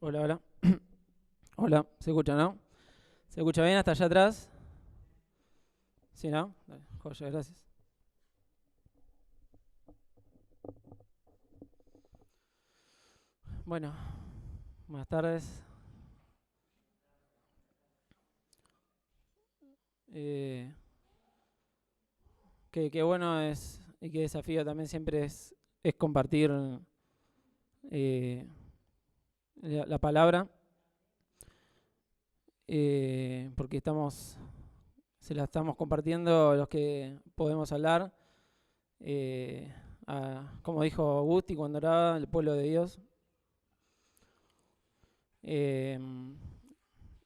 Hola, hola. Hola, ¿se escucha, no? ¿Se escucha bien hasta allá atrás? ¿Sí, no? Dale, joya, gracias. Bueno, buenas tardes. Eh, qué bueno es y qué desafío también siempre es compartir eh, la palabra, porque se la estamos compartiendo los que podemos hablar, eh, como dijo Gusti cuando oraba, el pueblo de Dios. Eh,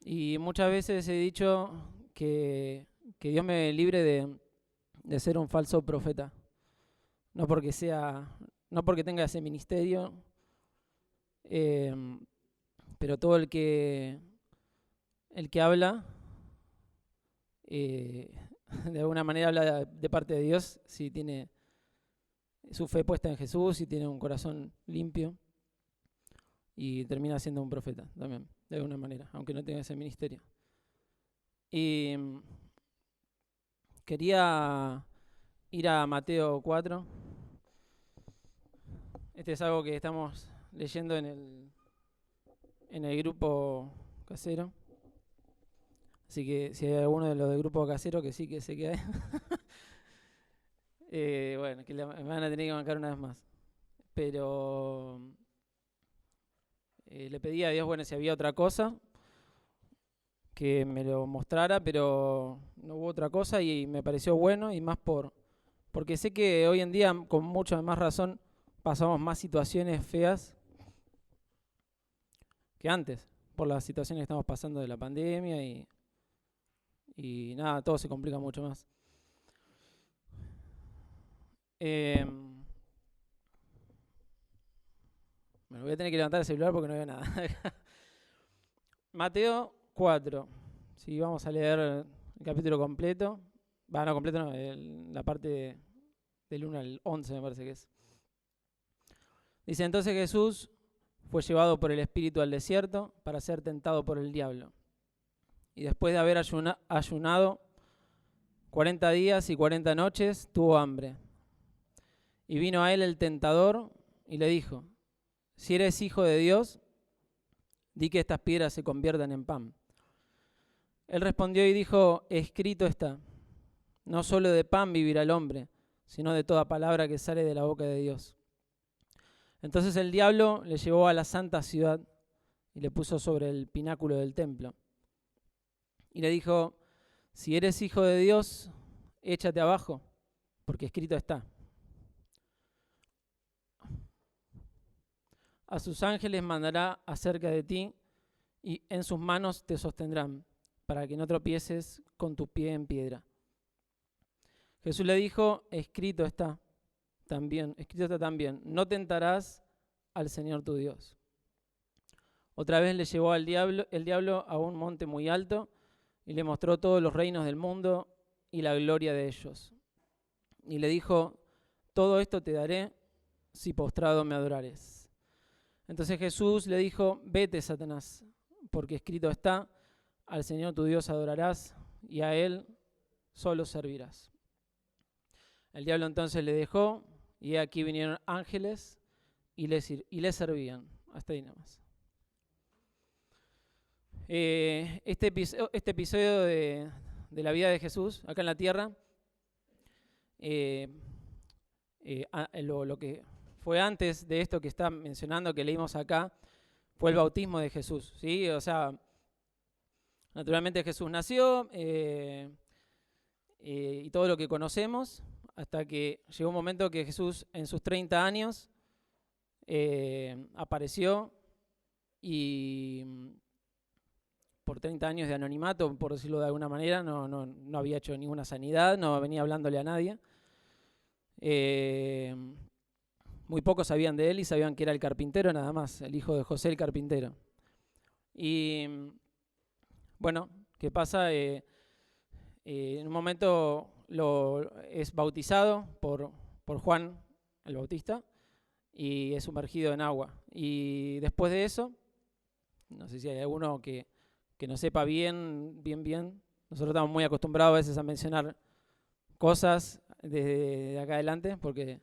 y muchas veces he dicho que, que Dios me libre de ser un falso profeta. No porque sea, no porque tenga ese ministerio, eh, pero todo el que habla, eh, de alguna manera habla de parte de Dios, si tiene su fe puesta en Jesús, si tiene un corazón limpio, y termina siendo un profeta también, de alguna manera, aunque no tenga ese ministerio. Y quería ir a Mateo 4. Este es algo que estamos leyendo en el grupo casero. Así que si hay alguno de los del grupo casero que sí que se queda, bueno, que me van a tener que bancar una vez más. Pero le pedí a Dios, bueno, si había otra cosa, que me lo mostrara, pero no hubo otra cosa y me pareció bueno y más porque sé que hoy en día, con mucha más razón, pasamos más situaciones feas que antes, por las situaciones que estamos pasando de la pandemia y nada, todo se complica mucho más. Eh, bueno, voy a tener que levantar el celular porque no veo nada. Mateo 4. Sí, vamos a leer el capítulo completo. Va, no, completo no, la parte del 1 al 11 me parece que es. Dice, entonces Jesús fue llevado por el Espíritu al desierto para ser tentado por el diablo. Y después de haber ayunado 40 días y 40 noches, tuvo hambre. Y vino a él el tentador y le dijo, si eres hijo de Dios, di que estas piedras se conviertan en pan. Él respondió y dijo, escrito está, no solo de pan vivirá el hombre, sino de toda palabra que sale de la boca de Dios. Entonces el diablo le llevó a la santa ciudad y le puso sobre el pináculo del templo. Y le dijo, si eres hijo de Dios, échate abajo, porque escrito está. A sus ángeles mandará acerca de ti y en sus manos te sostendrán, para que no tropieces con tu pie en piedra. Jesús le dijo, escrito está también, no tentarás al Señor tu Dios. Otra vez le llevó el diablo a un monte muy alto y le mostró todos los reinos del mundo y la gloria de ellos. Y le dijo, todo esto te daré si postrado me adorares. Entonces Jesús le dijo, vete, Satanás, porque escrito está, al Señor tu Dios adorarás y a Él solo servirás. El diablo entonces le dejó y aquí vinieron ángeles y le servían. Hasta ahí nada más. Este episodio de la vida de Jesús acá en la tierra, eh, lo que fue antes de esto que está mencionando, que leímos acá, fue el bautismo de Jesús, ¿sí? O sea, naturalmente Jesús nació y todo lo que conocemos, hasta que llegó un momento que Jesús en sus 30 años apareció y por 30 años de anonimato, por decirlo de alguna manera, no había hecho ninguna sanidad, no venía hablándole a nadie. Eh, Muy pocos sabían de él y sabían que era el carpintero nada más, el hijo de José el carpintero. Y bueno, ¿qué pasa? En un momento es bautizado por Juan el Bautista y es sumergido en agua. Y después de eso No sé si hay alguno que no sepa bien. Nosotros estamos muy acostumbrados a veces a mencionar cosas desde acá adelante, porque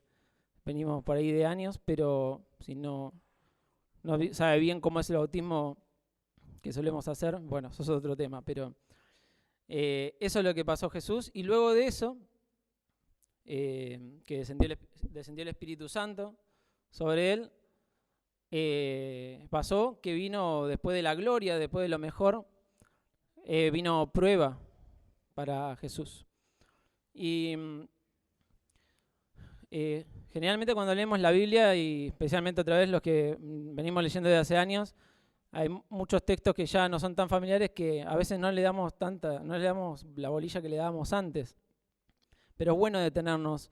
venimos por ahí de años, pero si no sabe bien cómo es el bautismo que solemos hacer, bueno, eso es otro tema, pero eso es lo que pasó a Jesús, y luego de eso, que descendió el Espíritu Santo sobre él, pasó que vino después de la gloria, después de lo mejor, vino prueba para Jesús. Y generalmente cuando leemos la Biblia, y especialmente otra vez los que venimos leyendo desde hace años, hay muchos textos que ya no son tan familiares que a veces no le damos la bolilla que le dábamos antes. Pero es bueno detenernos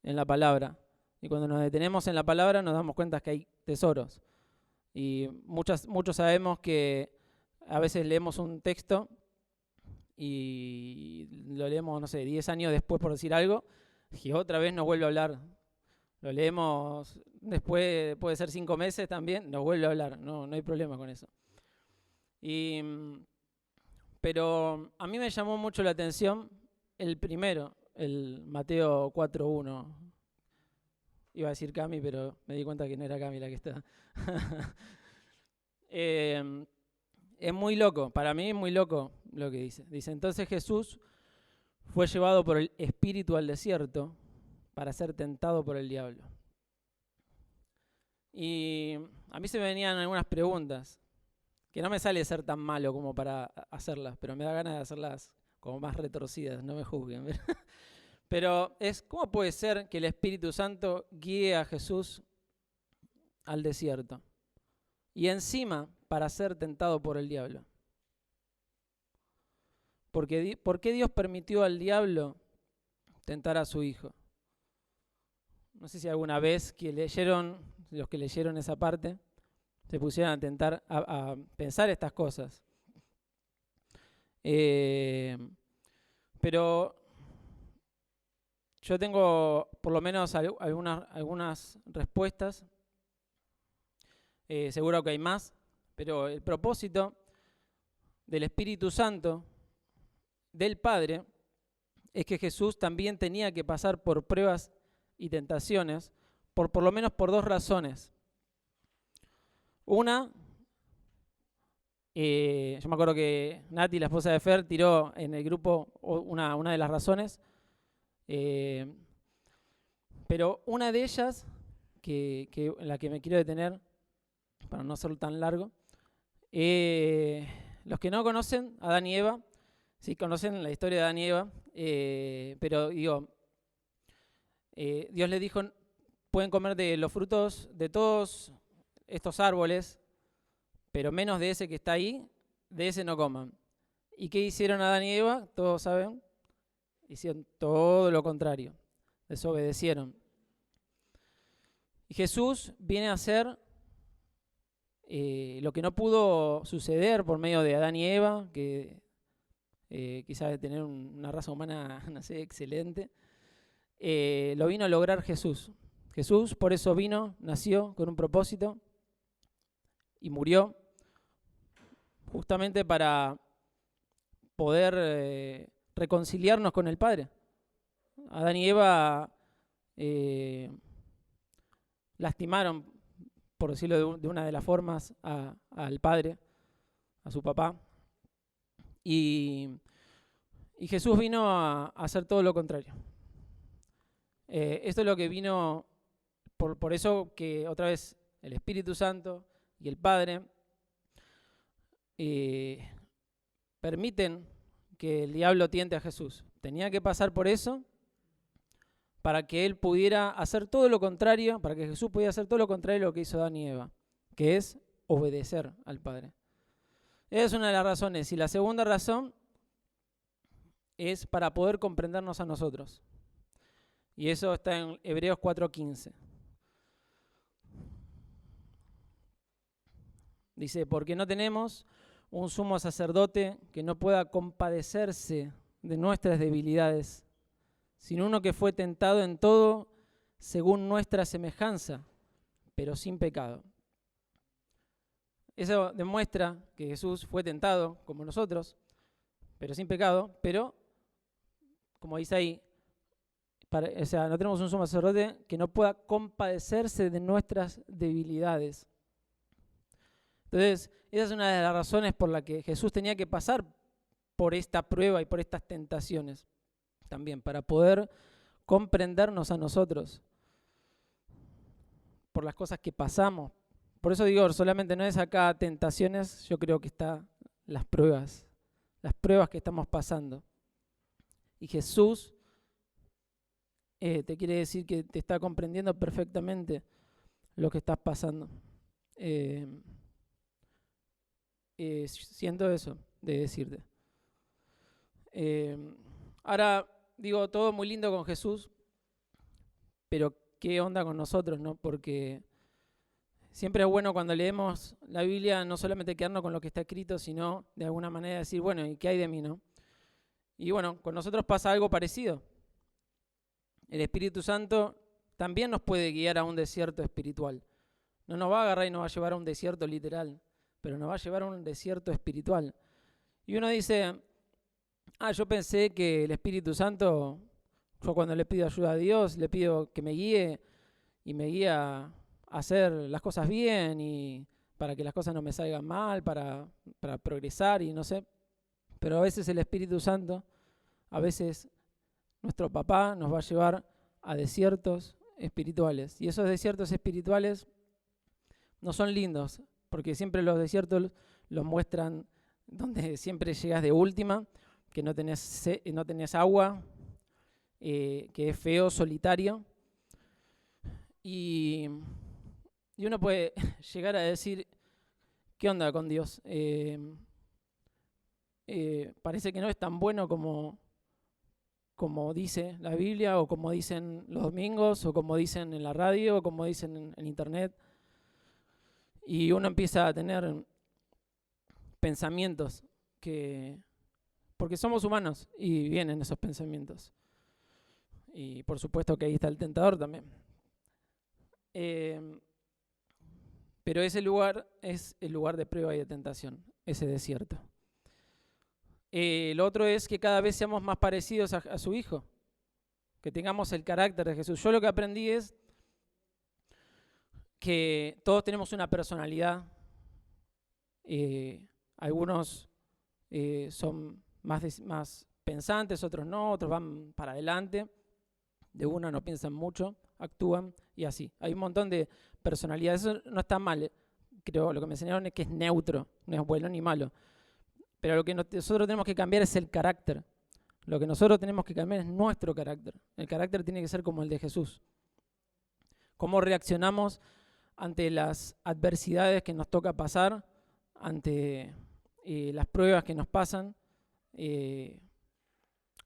en la palabra. Y cuando nos detenemos en la palabra nos damos cuenta que hay tesoros. Y muchos sabemos que a veces leemos un texto y lo leemos, no sé, 10 años después, por decir algo, y otra vez nos vuelve a hablar. Lo leemos después, puede ser 5 meses también, nos vuelve a hablar, no hay problema con eso. Pero a mí me llamó mucho la atención el primero, el Mateo 4:1. Iba a decir Cami, pero me di cuenta que no era Cami la que está. Es muy loco, para mí es muy loco lo que dice. Dice, entonces Jesús fue llevado por el Espíritu al desierto para ser tentado por el diablo. Y a mí se me venían algunas preguntas, que no me sale ser tan malo como para hacerlas, pero me da ganas de hacerlas como más retorcidas, no me juzguen. Pero ¿cómo puede ser que el Espíritu Santo guíe a Jesús al desierto? Y encima para ser tentado por el diablo. ¿Por qué Dios permitió al diablo tentar a su hijo? No sé si alguna vez los que leyeron esa parte, se pusieron a pensar estas cosas. Pero yo tengo por lo menos algunas respuestas. Seguro que hay más, pero el propósito del Espíritu Santo, del Padre, es que Jesús también tenía que pasar por pruebas y tentaciones, por lo menos por 2 razones. Una, yo me acuerdo que Nati, la esposa de Fer, tiró en el grupo una de las razones, pero una de ellas, en la que me quiero detener, para no hacerlo tan largo, los que no conocen a Adán y Eva, sí conocen la historia de Adán y Eva, pero digo, Dios les dijo, pueden comer de los frutos de todos estos árboles, pero menos de ese que está ahí, de ese no coman. ¿Y qué hicieron Adán y Eva? Todos saben, hicieron todo lo contrario, desobedecieron. Y Jesús viene a hacer lo que no pudo suceder por medio de Adán y Eva, que quizás de tener una raza humana, no sé, excelente, lo vino a lograr Jesús. Jesús por eso nació con un propósito y murió justamente para poder reconciliarnos con el Padre. Adán y Eva lastimaron, por decirlo de una de las formas, al Padre, a su papá. Y Jesús vino a hacer todo lo contrario. Esto es lo que vino, por eso que otra vez el Espíritu Santo y el Padre permiten que el diablo tiente a Jesús. Tenía que pasar por eso para que él pudiera hacer todo lo contrario, para que Jesús pudiera hacer todo lo contrario de lo que hizo Adán y Eva, que es obedecer al Padre. Esa es una de las razones. Y la segunda razón es para poder comprendernos a nosotros. Y eso está en Hebreos 4:15. Dice, porque no tenemos un sumo sacerdote que no pueda compadecerse de nuestras debilidades, sino uno que fue tentado en todo según nuestra semejanza, pero sin pecado. Eso demuestra que Jesús fue tentado como nosotros, pero sin pecado, pero, como dice ahí, o sea, no tenemos un sumo sacerdote que no pueda compadecerse de nuestras debilidades. Entonces, esa es una de las razones por la que Jesús tenía que pasar por esta prueba y por estas tentaciones también, para poder comprendernos a nosotros por las cosas que pasamos. Por eso digo, solamente no es acá tentaciones, yo creo que está las pruebas que estamos pasando. Y Jesús te quiere decir que te está comprendiendo perfectamente lo que estás pasando. Siento eso de decirte. Ahora digo, todo muy lindo con Jesús, pero ¿qué onda con nosotros, no? Porque siempre es bueno cuando leemos la Biblia no solamente quedarnos con lo que está escrito, sino de alguna manera decir, bueno, ¿y qué hay de mí, no? Y bueno, con nosotros pasa algo parecido. El Espíritu Santo también nos puede guiar a un desierto espiritual. No nos va a agarrar y nos va a llevar a un desierto literal, pero nos va a llevar a un desierto espiritual. Y uno dice, yo pensé que el Espíritu Santo, yo cuando le pido ayuda a Dios, le pido que me guíe y me guía a hacer las cosas bien y para que las cosas no me salgan mal, para progresar y no sé. Pero a veces el Espíritu Santo, a veces nuestro papá nos va a llevar a desiertos espirituales. Y esos desiertos espirituales no son lindos, porque siempre los desiertos los muestran donde siempre llegas de última, que no tenés agua, que es feo, solitario. Y uno puede llegar a decir, ¿qué onda con Dios? Parece que no es tan bueno como dice la Biblia, o como dicen los domingos, o como dicen en la radio, o como dicen en internet. Y uno empieza a tener pensamientos porque somos humanos y vienen esos pensamientos. Y por supuesto que ahí está el tentador también. Pero ese lugar es el lugar de prueba y de tentación, ese desierto. Lo otro es que cada vez seamos más parecidos a su Hijo, que tengamos el carácter de Jesús. Yo lo que aprendí es que todos tenemos una personalidad. Algunos son más pensantes, otros no, otros van para adelante. De una no piensan mucho, actúan y así. Hay un montón de personalidades. Eso no está mal. Creo lo que me enseñaron es que es neutro, no es bueno ni malo. Pero lo que nosotros tenemos que cambiar es el carácter. Lo que nosotros tenemos que cambiar es nuestro carácter. El carácter tiene que ser como el de Jesús. Cómo reaccionamos ante las adversidades que nos toca pasar, ante las pruebas que nos pasan.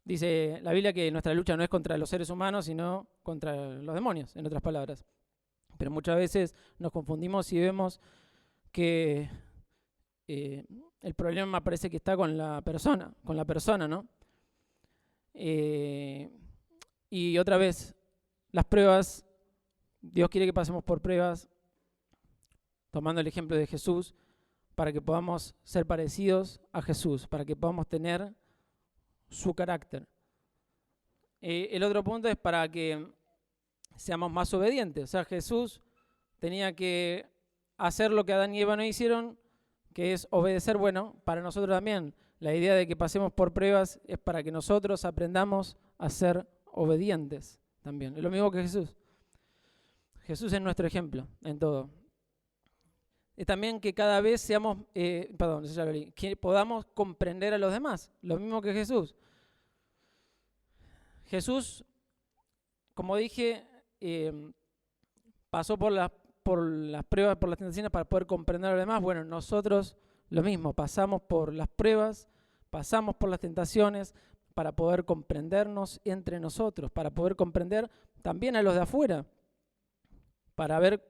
Dice la Biblia que nuestra lucha no es contra los seres humanos, sino contra los demonios, en otras palabras. Pero muchas veces nos confundimos y vemos que el problema parece que está con la persona, ¿no? Y otra vez, las pruebas, Dios quiere que pasemos por pruebas, tomando el ejemplo de Jesús, para que podamos ser parecidos a Jesús, para que podamos tener su carácter. El otro punto es para que seamos más obedientes. O sea, Jesús tenía que hacer lo que Adán y Eva no hicieron, que es obedecer. Bueno, para nosotros también. La idea de que pasemos por pruebas es para que nosotros aprendamos a ser obedientes también. Es lo mismo que Jesús. Jesús es nuestro ejemplo en todo. Es también que cada vez seamos, que podamos comprender a los demás, lo mismo que Jesús. Jesús, como dije, pasó por las pruebas, por las tentaciones para poder comprender a los demás. Bueno, nosotros lo mismo, pasamos por las pruebas, pasamos por las tentaciones para poder comprendernos entre nosotros, para poder comprender también a los de afuera, para ver,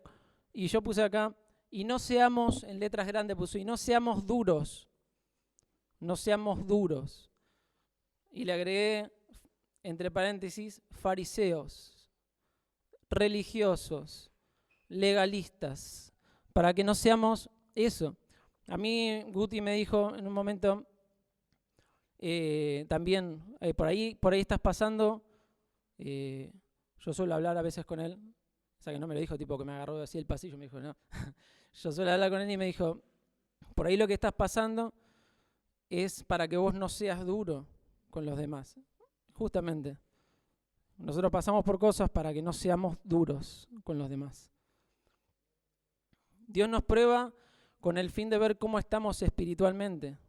y yo puse acá, y no seamos, en letras grandes puse, y no seamos duros, y le agregué, entre paréntesis, fariseos, religiosos, legalistas, para que no seamos eso. A mí Guti me dijo en un momento, también, por ahí estás pasando, yo suelo hablar a veces con él, o sea que no me lo dijo, tipo que me agarró así el pasillo, me dijo, no, yo suelo hablar con él y me dijo, por ahí lo que estás pasando es para que vos no seas duro con los demás, justamente. Nosotros pasamos por cosas para que no seamos duros con los demás. Dios nos prueba con el fin de ver cómo estamos espiritualmente,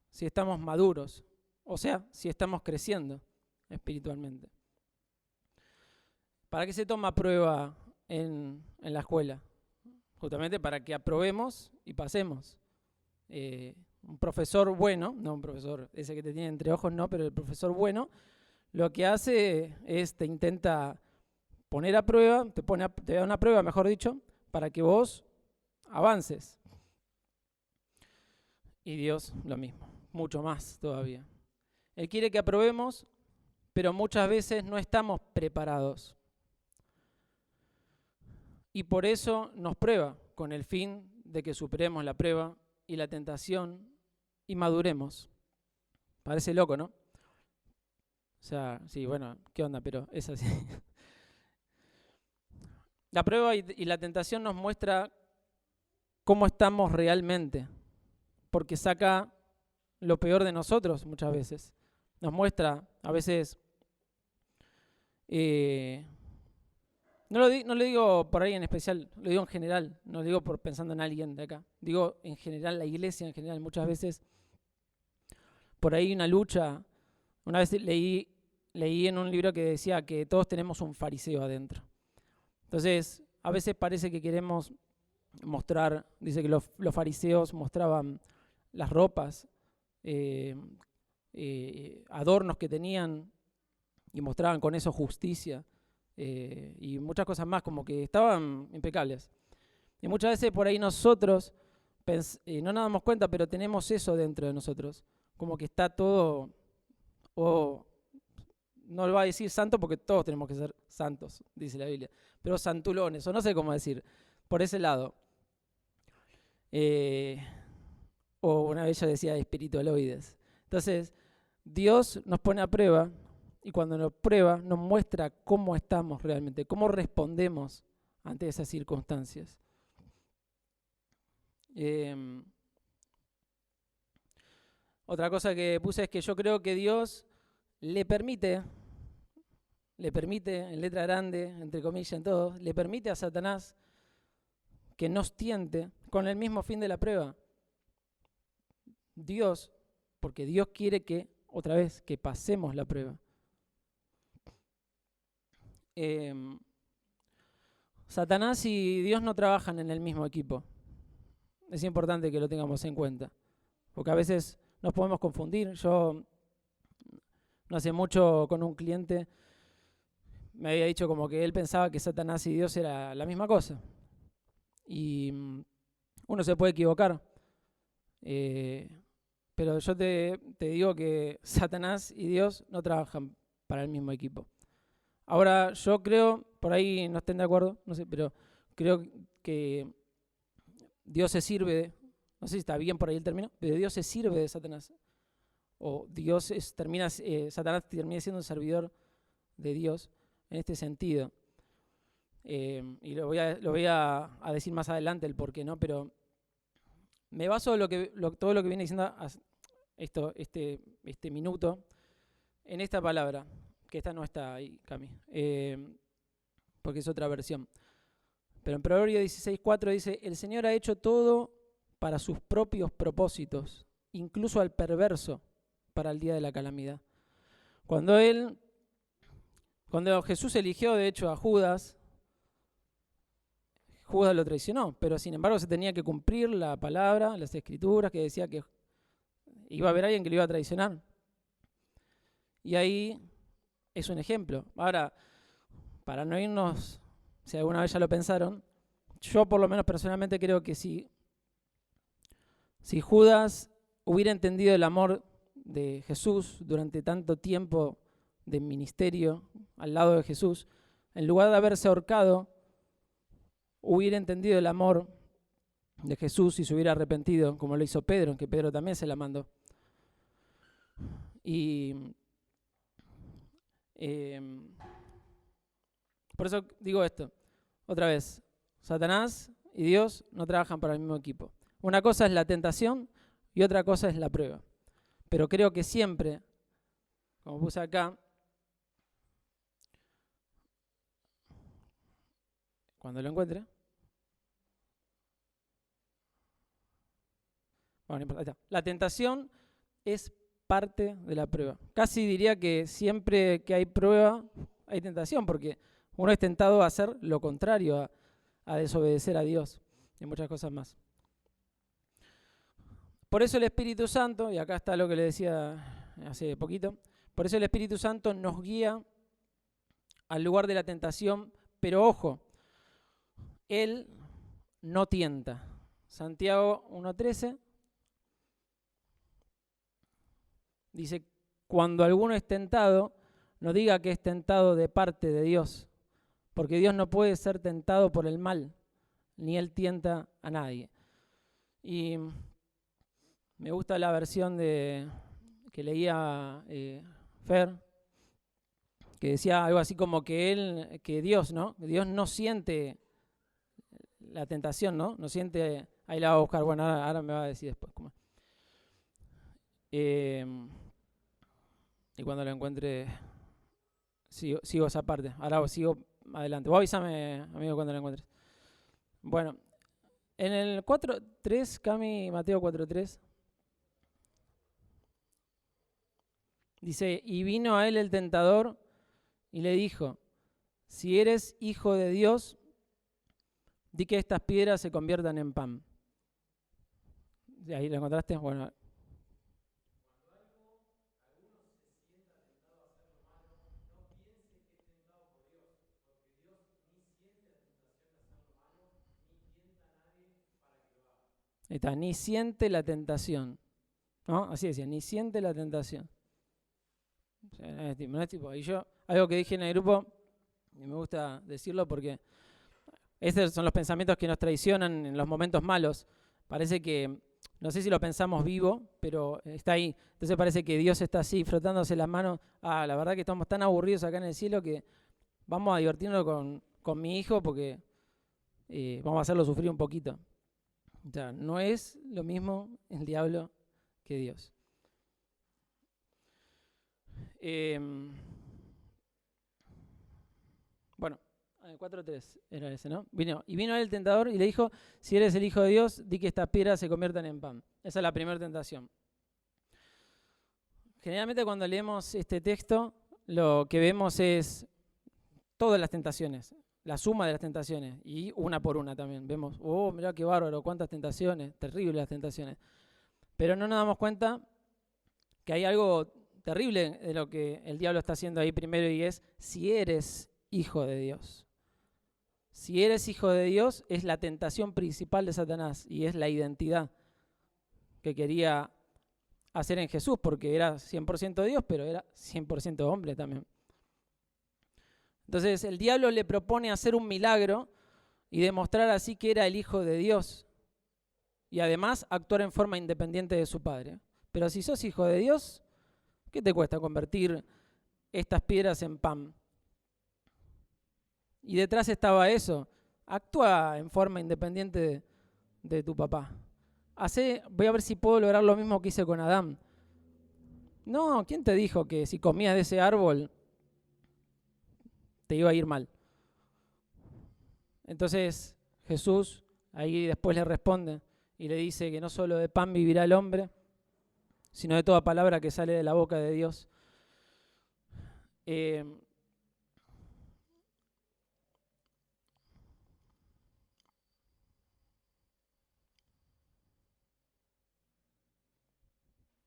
si estamos maduros, o sea, si estamos creciendo espiritualmente. ¿Para qué se toma prueba en la escuela? Justamente para que aprobemos y pasemos. Un profesor bueno, no un profesor ese que te tiene entre ojos, no, pero el profesor bueno lo que hace es te intenta poner a prueba, te da una prueba, mejor dicho, para que vos avances. Y Dios lo mismo, mucho más todavía. Él quiere que aprobemos, pero muchas veces no estamos preparados. Y por eso nos prueba, con el fin de que superemos la prueba y la tentación y maduremos. Parece loco, ¿no? O sea, sí, bueno, ¿qué onda? Pero es así. La prueba y la tentación nos muestra cómo estamos realmente, porque saca lo peor de nosotros muchas veces. Nos muestra, a veces, no lo digo por ahí en especial, lo digo en general, no lo digo por pensando en alguien de acá, digo en general, la iglesia en general, muchas veces por ahí una lucha. Una vez leí en un libro que decía que todos tenemos un fariseo adentro. Entonces, a veces parece que queremos mostrar, dice que los fariseos mostraban las ropas, adornos que tenían y mostraban con eso justicia y muchas cosas más, como que estaban impecables. Y muchas veces por ahí nosotros no nos damos cuenta, pero tenemos eso dentro de nosotros, como que está todo, o no lo va a decir santo porque todos tenemos que ser santos, dice la Biblia, pero santulones, o no sé cómo decir, por ese lado. O una vez yo decía espiritualoides. Entonces, Dios nos pone a prueba y cuando nos prueba nos muestra cómo estamos realmente, cómo respondemos ante esas circunstancias. Otra cosa que puse es que yo creo que Dios le permite en letra grande, entre comillas, en todo, le permite a Satanás que nos tiente con el mismo fin de la prueba. Dios, porque Dios quiere que, otra vez, que pasemos la prueba. Satanás y Dios no trabajan en el mismo equipo. Es importante que lo tengamos en cuenta, porque a veces nos podemos confundir. Yo no hace mucho con un cliente me había dicho como que él pensaba que Satanás y Dios era la misma cosa. Y uno se puede equivocar. Pero yo te digo que Satanás y Dios no trabajan para el mismo equipo. Ahora, yo creo, por ahí no estén de acuerdo, no sé, pero creo que Dios se sirve, no sé si está bien por ahí el término, pero Dios se sirve de Satanás. O Satanás termina siendo un servidor de Dios en este sentido. Y lo voy a decir más adelante el por qué, ¿no? Pero me baso todo lo que viene diciendo este minuto en esta palabra, que esta no está ahí, Cami, porque es otra versión. Pero en Proverbios 16:4 dice, el Señor ha hecho todo para sus propios propósitos, incluso al perverso para el día de la calamidad. Cuando Jesús eligió de hecho a Judas lo traicionó, pero sin embargo se tenía que cumplir la palabra, las escrituras que decía que iba a haber alguien que lo iba a traicionar. Y ahí es un ejemplo. Ahora, para no irnos, si alguna vez ya lo pensaron, yo por lo menos personalmente creo que si Judas hubiera entendido el amor de Jesús durante tanto tiempo de ministerio al lado de Jesús, en lugar de haberse ahorcado, hubiera entendido el amor de Jesús y se hubiera arrepentido, como lo hizo Pedro, que Pedro también se la mandó. Y por eso digo esto, otra vez, Satanás y Dios no trabajan para el mismo equipo. Una cosa es la tentación y otra cosa es la prueba. Pero creo que siempre, como puse acá, cuando lo encuentre, bueno, no importa, ahí está. La tentación es parte de la prueba. Casi diría que siempre que hay prueba hay tentación, porque uno es tentado a hacer lo contrario, a desobedecer a Dios y muchas cosas más. Por eso el Espíritu Santo, y acá está lo que le decía hace poquito, por eso el Espíritu Santo nos guía al lugar de la tentación, pero ojo, Él no tienta. Santiago 1:13 dice, cuando alguno es tentado, no diga que es tentado de parte de Dios, porque Dios no puede ser tentado por el mal, ni Él tienta a nadie. Y me gusta la versión que leía Fer, que decía algo así como que Dios, ¿no? Dios no siente la tentación, ¿no? No siente, ahí la va a buscar, bueno, ahora me va a decir después cómo. Y cuando lo encuentre, sigo esa parte. Ahora sigo adelante. Vos avísame, amigo, cuando lo encuentres. Bueno, en el 4:3, Cami, Mateo 4:3, dice, y vino a él el tentador y le dijo, si eres hijo de Dios, di que estas piedras se conviertan en pan. ¿Ahí lo encontraste? Bueno. Ahí está, ni siente la tentación. ¿No? Así decía, ni siente la tentación. No es tipo, y yo, algo que dije en el grupo, y me gusta decirlo porque estos son los pensamientos que nos traicionan en los momentos malos. Parece que, no sé si lo pensamos vivo, pero está ahí. Entonces parece que Dios está así, frotándose las manos. La verdad que estamos tan aburridos acá en el cielo que vamos a divertirnos con mi hijo porque vamos a hacerlo sufrir un poquito. O sea, no es lo mismo el diablo que Dios. Bueno, 4:3 era ese, ¿no? Vino el tentador y le dijo, si eres el Hijo de Dios, di que estas piedras se conviertan en pan. Esa es la primera tentación. Generalmente cuando leemos este texto, lo que vemos es todas las tentaciones, la suma de las tentaciones, y una por una también. Vemos, mirá qué bárbaro, cuántas tentaciones, terribles las tentaciones. Pero no nos damos cuenta que hay algo terrible de lo que el diablo está haciendo ahí primero, y es, si eres hijo de Dios. Si eres hijo de Dios, es la tentación principal de Satanás, y es la identidad que quería hacer en Jesús, porque era 100% Dios, pero era 100% hombre también. Entonces el diablo le propone hacer un milagro y demostrar así que era el Hijo de Dios, y además actuar en forma independiente de su Padre. Pero si sos hijo de Dios, ¿qué te cuesta convertir estas piedras en pan? Y detrás estaba eso, actúa en forma independiente de tu papá. Voy a ver si puedo lograr lo mismo que hice con Adán. No, ¿quién te dijo que si comías de ese árbol te iba a ir mal? Entonces Jesús ahí después le responde y le dice que no solo de pan vivirá el hombre, sino de toda palabra que sale de la boca de Dios.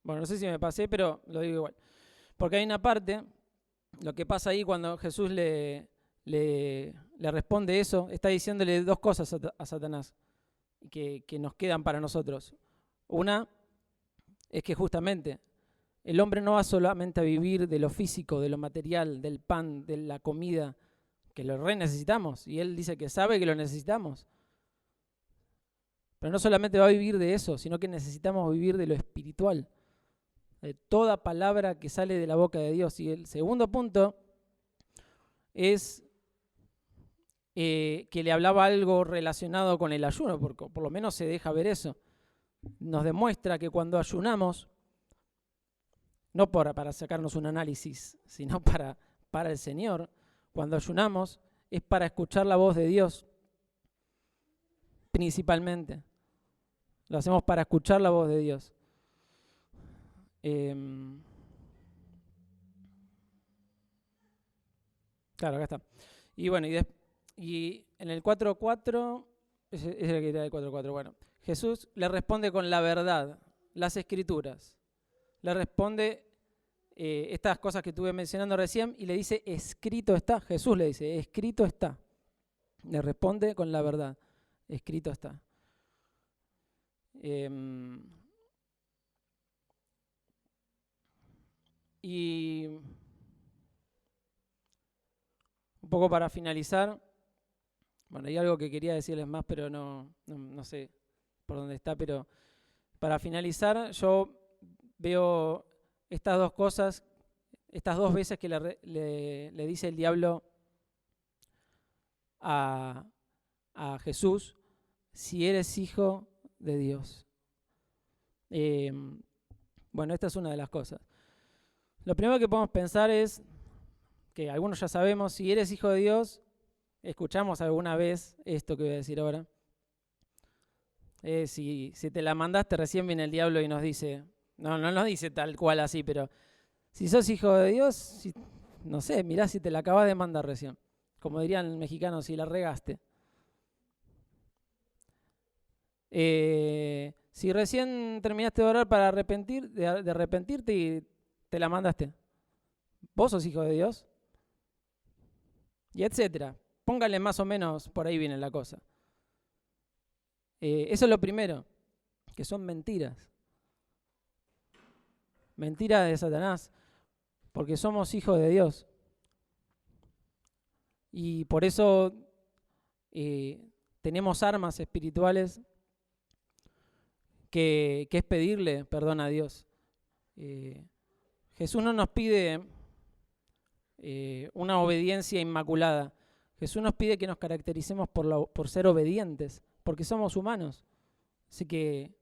Bueno, no sé si me pasé, pero lo digo igual. Porque hay una parte, lo que pasa ahí cuando Jesús le responde eso, está diciéndole dos cosas a Satanás que nos quedan para nosotros. Una es que justamente el hombre no va solamente a vivir de lo físico, de lo material, del pan, de la comida, que lo necesitamos, y él dice que sabe que lo necesitamos. Pero no solamente va a vivir de eso, sino que necesitamos vivir de lo espiritual, de toda palabra que sale de la boca de Dios. Y el segundo punto es que le hablaba algo relacionado con el ayuno, porque por lo menos se deja ver eso. Nos demuestra que cuando ayunamos, no para sacarnos un análisis, sino para el Señor, cuando ayunamos es para escuchar la voz de Dios, principalmente. Lo hacemos para escuchar la voz de Dios. Claro, acá está. Y bueno, y en el 4.4, ese es el que era el 4.4, bueno, Jesús le responde con la verdad, las Escrituras. Le responde estas cosas que estuve mencionando recién y le dice, escrito está. Jesús le dice, escrito está. Le responde con la verdad, escrito está. Y un poco para finalizar, bueno, hay algo que quería decirles más, pero no sé por dónde está, pero para finalizar yo veo estas dos cosas, estas dos veces que le dice el diablo a Jesús, si eres hijo de Dios. Bueno, esta es una de las cosas. Lo primero que podemos pensar es que algunos ya sabemos, si eres hijo de Dios, escuchamos alguna vez esto que voy a decir ahora. Si te la mandaste, recién viene el diablo y nos dice, no nos dice tal cual así, pero si sos hijo de Dios, no sé, mirá si te la acabas de mandar recién. Como dirían mexicanos, si la regaste. Si recién terminaste de orar para de arrepentirte y te la mandaste, ¿vos sos hijo de Dios? Y etcétera. Póngale más o menos, por ahí viene la cosa. Eso es lo primero, que son mentiras. Mentiras de Satanás, porque somos hijos de Dios. Y por eso tenemos armas espirituales que es pedirle perdón a Dios. Jesús no nos pide una obediencia inmaculada. Jesús nos pide que nos caractericemos por ser obedientes, porque somos humanos. Así que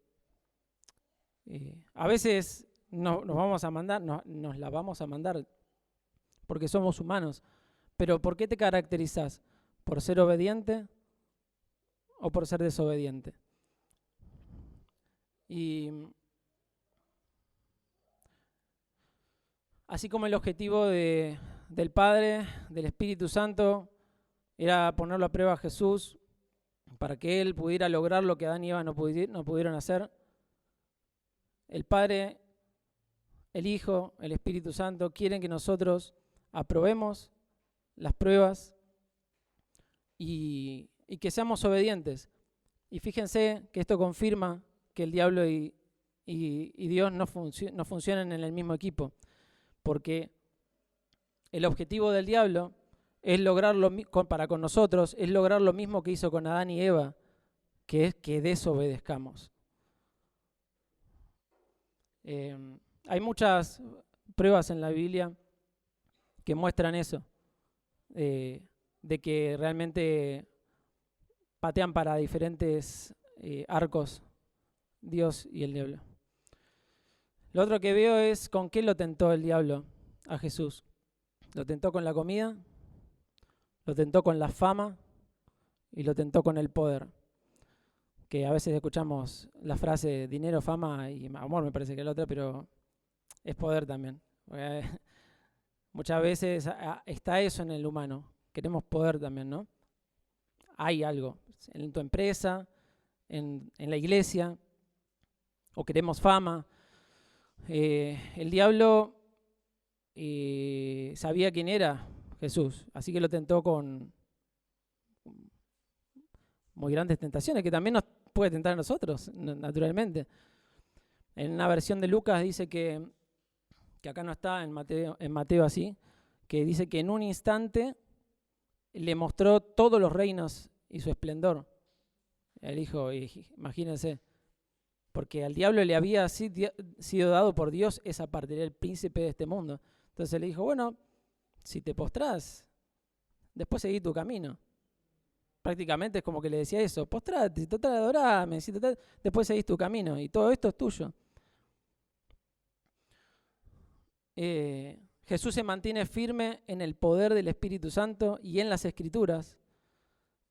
a veces nos la vamos a mandar porque somos humanos. Pero ¿por qué te caracterizás? ¿Por ser obediente o por ser desobediente? Y así como el objetivo del Padre, del Espíritu Santo, era ponerlo a prueba a Jesús para que Él pudiera lograr lo que Adán y Eva no pudieron hacer, el Padre, el Hijo, el Espíritu Santo quieren que nosotros aprobemos las pruebas y que seamos obedientes. Y fíjense que esto confirma que el diablo y Dios no funcionan en el mismo equipo, porque el objetivo del diablo es lograr para con nosotros, es lograr lo mismo que hizo con Adán y Eva, que es que desobedezcamos. Hay muchas pruebas en la Biblia que muestran eso, de que realmente patean para diferentes arcos Dios y el diablo. Lo otro que veo es con qué lo tentó el diablo a Jesús. Lo tentó con la comida, lo tentó con la fama y lo tentó con el poder. Que a veces escuchamos la frase dinero, fama y amor, me parece que es la otra, pero es poder también. Muchas veces está eso en el humano. Queremos poder también, ¿no? Hay algo en tu empresa, en la iglesia, o queremos fama. El diablo sabía quién era Jesús, así que lo tentó con muy grandes tentaciones, que también nos puede tentar a nosotros, naturalmente. En una versión de Lucas dice que acá no está, en Mateo así, que dice que en un instante le mostró todos los reinos y su esplendor. El hijo, imagínense, porque al diablo le había sido dado por Dios esa parte, era el príncipe de este mundo. Entonces le dijo, bueno, si te postrás, después seguí tu camino. Prácticamente es como que le decía eso, postrate, total adorame, si total, después seguís tu camino y todo esto es tuyo. Jesús se mantiene firme en el poder del Espíritu Santo y en las Escrituras.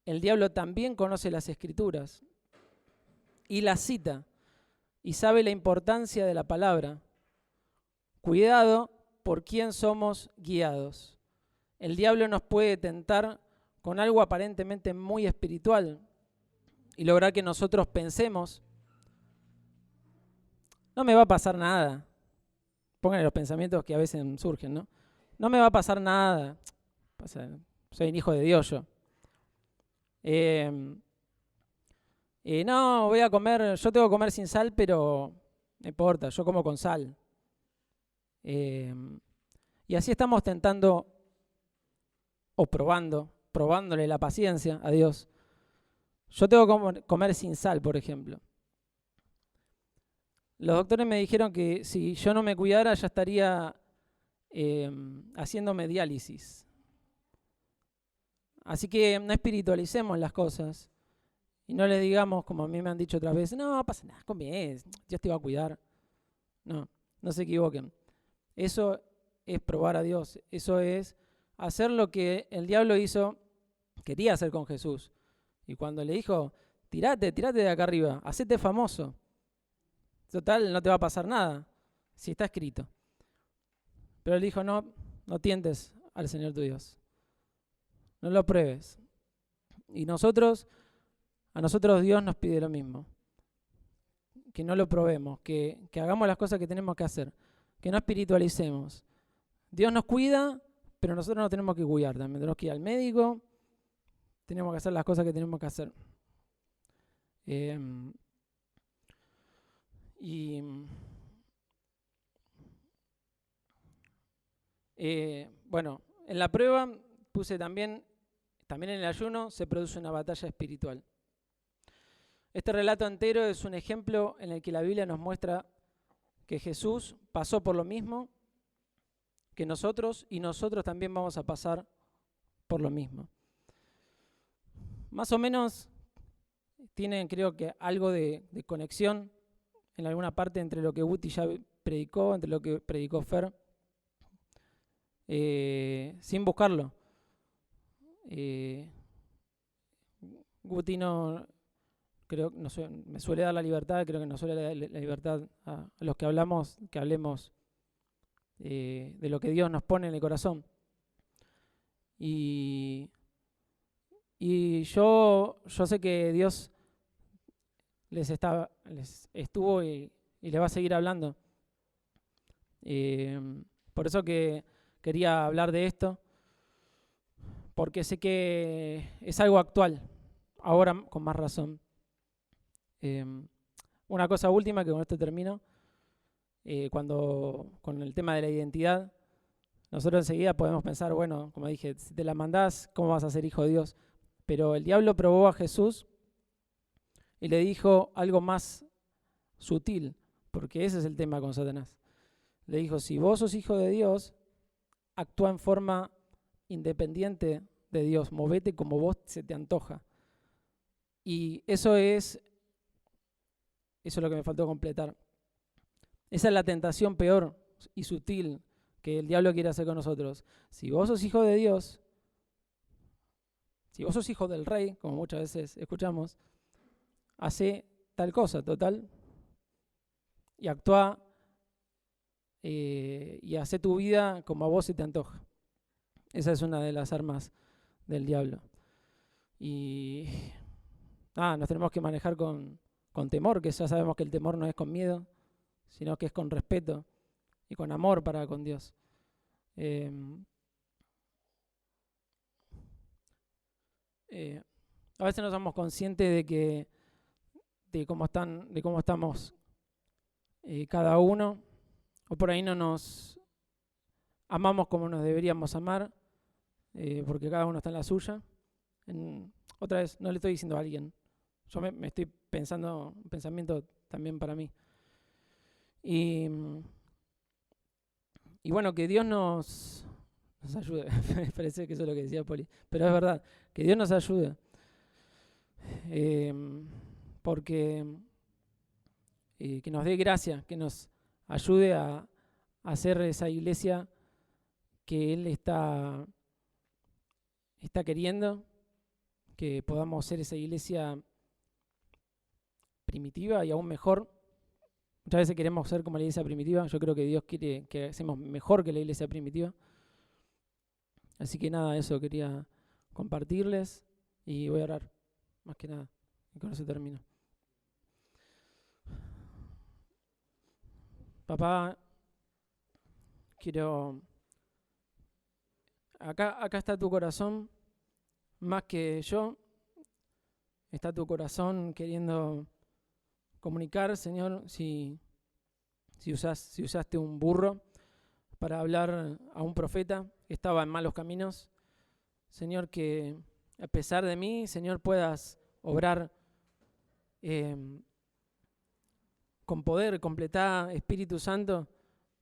El diablo también conoce las Escrituras y las cita y sabe la importancia de la palabra. Cuidado por quién somos guiados. El diablo nos puede tentar con algo aparentemente muy espiritual y lograr que nosotros pensemos, no me va a pasar nada. Pónganle los pensamientos que a veces surgen, ¿no? No me va a pasar nada. Soy un hijo de Dios yo. No, voy a comer, yo tengo que comer sin sal, pero no importa, yo como con sal. Y así estamos tentando o probándole la paciencia a Dios. Yo tengo que comer sin sal, por ejemplo. Los doctores me dijeron que si yo no me cuidara ya estaría haciéndome diálisis. Así que no espiritualicemos las cosas y no le digamos, como a mí me han dicho otras veces, no pasa nada, come, Dios te va a cuidar. No se equivoquen. Eso es probar a Dios, eso es hacer lo que el diablo quería hacer con Jesús. Y cuando le dijo, tirate de acá arriba, hacete famoso. Total, no te va a pasar nada, si está escrito. Pero él dijo, no tientes al Señor tu Dios. No lo pruebes. Y a nosotros Dios nos pide lo mismo. Que no lo probemos, que hagamos las cosas que tenemos que hacer, que no espiritualicemos. Dios nos cuida, pero nosotros nos tenemos que cuidar también. Tenemos que ir al médico, tenemos que hacer las cosas que tenemos que hacer. Bueno, en la prueba puse también en el ayuno se produce una batalla espiritual. Este relato entero es un ejemplo en el que la Biblia nos muestra que Jesús pasó por lo mismo que nosotros y nosotros también vamos a pasar por lo mismo. Más o menos tienen, creo que, algo de conexión en alguna parte entre lo que Guti ya predicó, entre lo que predicó Fer, sin buscarlo. Guti me suele dar la libertad, creo que nos suele dar la libertad a los que hablemos de lo que Dios nos pone en el corazón. Y yo sé que Dios les estuvo y les va a seguir hablando. Por eso que quería hablar de esto, porque sé que es algo actual, ahora con más razón. Una cosa última, que con esto termino, con el tema de la identidad, nosotros enseguida podemos pensar, bueno, como dije, si te la mandás, ¿cómo vas a ser hijo de Dios? Pero el diablo probó a Jesús y le dijo algo más sutil, porque ese es el tema con Satanás. Le dijo, si vos sos hijo de Dios, actúa en forma independiente de Dios, movete como vos se te antoja. Y eso es lo que me faltó completar. Esa es la tentación peor y sutil que el diablo quiere hacer con nosotros. Si vos sos hijo de Dios, si vos sos hijo del rey, como muchas veces escuchamos, hace tal cosa, total, y actúa y hace tu vida como a vos se te antoja. Esa es una de las armas del diablo. Y nos tenemos que manejar con temor, que ya sabemos que el temor no es con miedo, sino que es con respeto y con amor para con Dios. A veces no somos conscientes de cómo estamos cada uno, o por ahí no nos amamos como nos deberíamos amar, porque cada uno está en la suya. Otra vez, no le estoy diciendo a alguien, Yo me estoy pensando un pensamiento también para mí. Y bueno, que Dios nos ayude. Me parece que eso es lo que decía Poli. Pero es verdad, que Dios nos ayude. Porque que nos dé gracia, que nos ayude a hacer esa iglesia que Él está queriendo, que podamos ser esa iglesia primitiva y aún mejor. Muchas veces queremos ser como la iglesia primitiva. Yo creo que Dios quiere que seamos mejor que la iglesia primitiva. Así que nada, eso quería compartirles y voy a orar, más que nada. Y con eso termino. Papá, quiero... Acá está tu corazón, más que yo. Está tu corazón queriendo comunicar, Señor, si usaste un burro para hablar a un profeta que estaba en malos caminos. Señor, que a pesar de mí, Señor, puedas obrar con poder, completar, Espíritu Santo,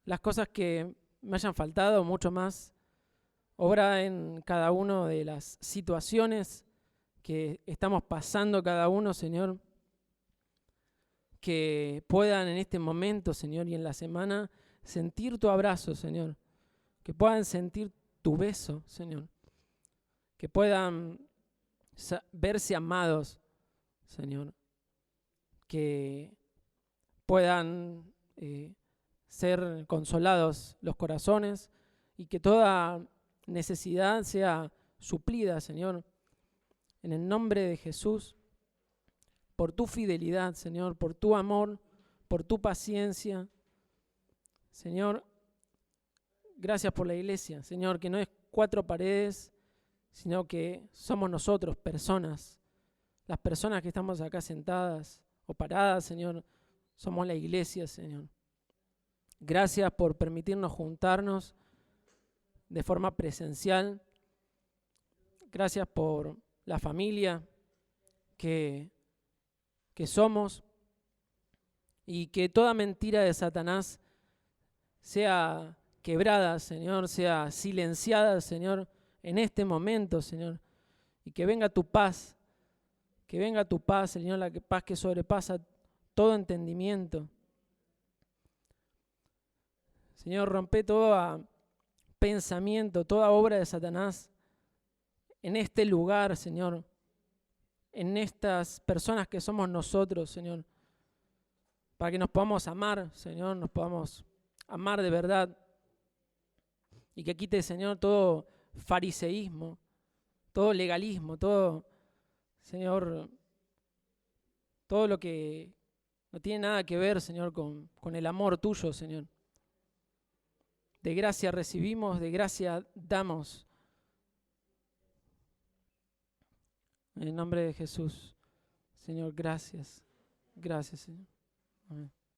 las cosas que me hayan faltado, mucho más. Obra en cada una de las situaciones que estamos pasando cada uno, Señor. Que puedan en este momento, Señor, y en la semana, sentir tu abrazo, Señor. Que puedan sentir tu beso, Señor. Que puedan verse amados, Señor. Que puedan ser consolados los corazones y que toda necesidad sea suplida, Señor, en el nombre de Jesús, por tu fidelidad, Señor, por tu amor, por tu paciencia. Señor, gracias por la iglesia, Señor, que no es 4 paredes, sino que somos nosotros, personas. Las personas que estamos acá sentadas o paradas, Señor, somos la iglesia, Señor. Gracias por permitirnos juntarnos de forma presencial. Gracias por la familia que somos y que toda mentira de Satanás sea quebrada, Señor, sea silenciada, Señor, en este momento, Señor. Y que venga tu paz, Señor, la paz que sobrepasa todo entendimiento. Señor, rompe todo pensamiento, toda obra de Satanás en este lugar, Señor, en estas personas que somos nosotros, Señor, para que nos podamos amar, Señor, nos podamos amar de verdad y que quite, Señor, todo fariseísmo, todo legalismo, todo, Señor, todo lo que no tiene nada que ver, Señor, con el amor tuyo, Señor. De gracia recibimos, de gracia damos. En el nombre de Jesús, Señor, gracias. Gracias, Señor. Amén.